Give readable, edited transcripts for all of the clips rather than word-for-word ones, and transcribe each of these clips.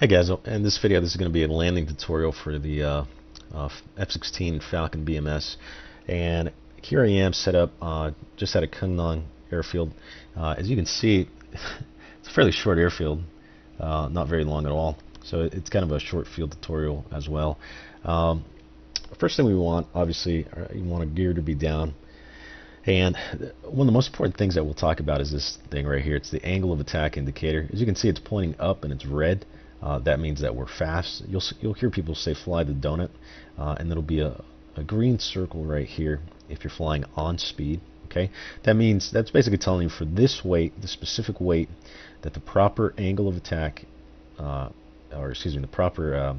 Hey guys, in this video this is going to be a landing tutorial for the F-16 Falcon BMS, and here I am set up just at a Kunming airfield. As you can see, it's a fairly short airfield, not very long at all, so it's kind of a short field tutorial as well. First thing we want, obviously, you want a gear to be down, and one of the most important things that we'll talk about is this thing right here. It's the angle of attack indicator. As you can see, it's pointing up and it's red. That means that we're fast. You'll hear people say fly the donut, and there'll be a green circle right here if you're flying on speed. Okay, that means that's basically telling you for this weight, the specific weight, that the proper angle of attack, or excuse me, the proper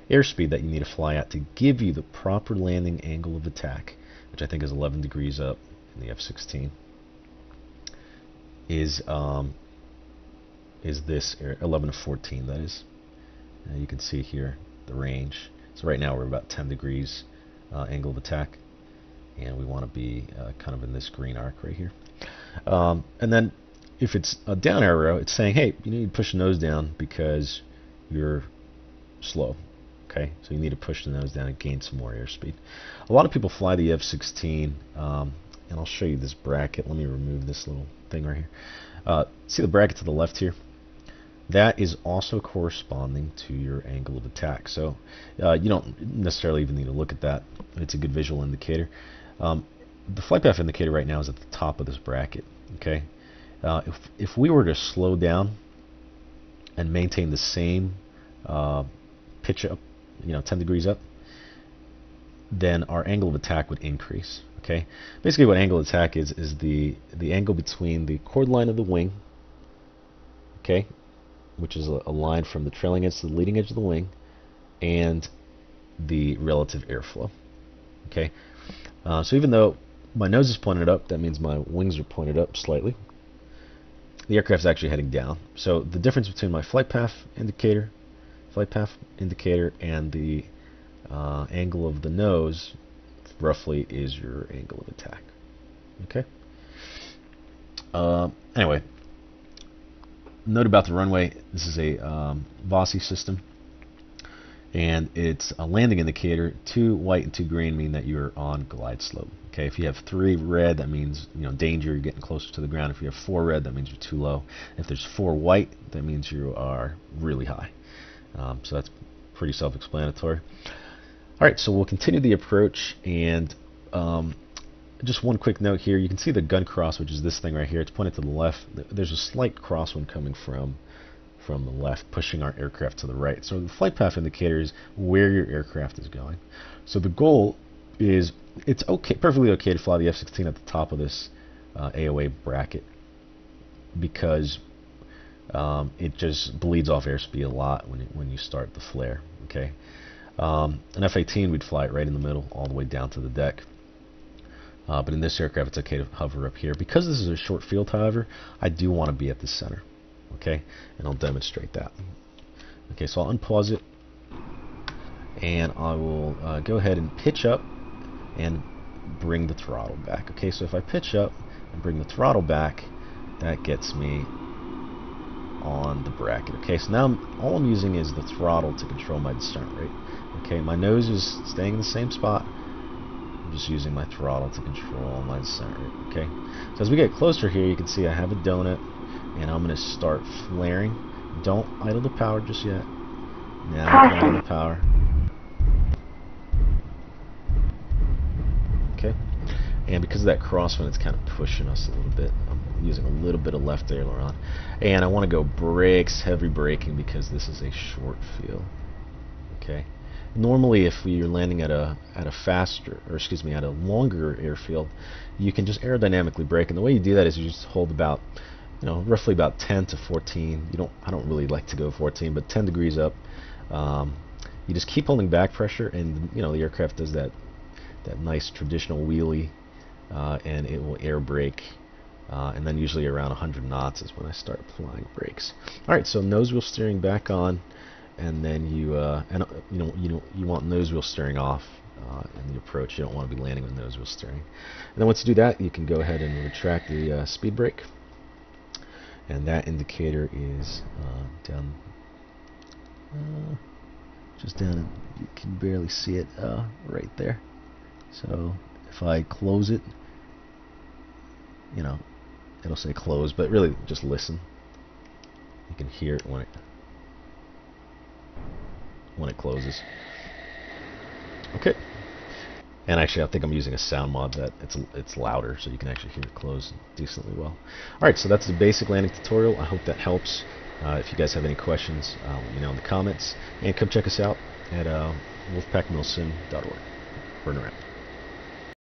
airspeed that you need to fly at to give you the proper landing angle of attack, which I think is 11 degrees up in the F-16, is this 11 to 14, that is. You can see here the range. So right now we're about 10 degrees angle of attack, and we want to be kind of in this green arc right here. And then if it's a down arrow, it's saying, hey, you need to push the nose down because you're slow. Okay, so you need to push the nose down and gain some more airspeed. A lot of people fly the F-16, and I'll show you this bracket. Let me remove this little thing right here. See the bracket to the left here? That is also corresponding to your angle of attack. So you don't necessarily even need to look at that. It's a good visual indicator. The flight path indicator right now is at the top of this bracket. Okay, if we were to slow down and maintain the same pitch up, 10 degrees up, then our angle of attack would increase. Okay, basically what angle of attack is the angle between the chord line of the wing, okay, which is a line from the trailing edge to the leading edge of the wing, and the relative airflow. Okay, so even though my nose is pointed up, that means my wings are pointed up slightly. The aircraft's actually heading down. So the difference between my flight path indicator and the angle of the nose roughly is your angle of attack. Okay. Anyway, note about the runway. This is a VOSI system, and it's a landing indicator. 2 white and 2 green mean that you're on glide slope. Okay, if you have 3 red, that means danger, you're getting closer to the ground. If you have 4 red, that means you're too low. If there's 4 white, that means you are really high. So that's pretty self-explanatory. All right, so we'll continue the approach, and just one quick note here. You can see the gun cross, which is this thing right here. It's pointed to the left. There's a slight crosswind coming from the left, pushing our aircraft to the right. So the flight path indicator is where your aircraft is going. So the goal is, it's okay, perfectly okay to fly the F-16 at the top of this AOA bracket, because it just bleeds off airspeed a lot when you start the flare. Okay, an F-18 we'd fly it right in the middle, all the way down to the deck. But in this aircraft, it's okay to hover up here. Because this is a short field, however, I do want to be at the center. Okay, and I'll demonstrate that. Okay, so I'll unpause it, and I will go ahead and pitch up and bring the throttle back. Okay, so if I pitch up and bring the throttle back, that gets me on the bracket. Okay, so now all I'm using is the throttle to control my descent rate. Okay, my nose is staying in the same spot. I'm just using my throttle to control my descent rate. Okay, so as we get closer here, you can see I have a donut, and I'm going to start flaring. Don't idle the power just yet. Now I can idle the power. Okay, and because of that crosswind, it's kind of pushing us a little bit. I'm using a little bit of left aileron, and I want to go brakes, heavy braking, because this is a short field. Okay. Normally, if you're landing at a longer airfield, you can just aerodynamically brake, and the way you do that is you just hold about, roughly about 10 to 14. I don't really like to go 14, but 10 degrees up. You just keep holding back pressure, and the aircraft does that nice traditional wheelie, and it will air brake, and then usually around 100 knots is when I start applying brakes. All right, so nose wheel steering back on. And then you want nose wheel steering off in the approach. You don't want to be landing with nose wheel steering. And then once you do that, you can go ahead and retract the speed brake, and that indicator is down just down, you can barely see it right there. So if I close it, you know, it'll say close, but really just listen. You can hear it when it closes. Okay. And actually, I think I'm using a sound mod that it's louder, so you can actually hear it close decently well. All right, so that's the basic landing tutorial. I hope that helps. If you guys have any questions, let me know in the comments. And come check us out at wolfpackmilsim.org. Burn around.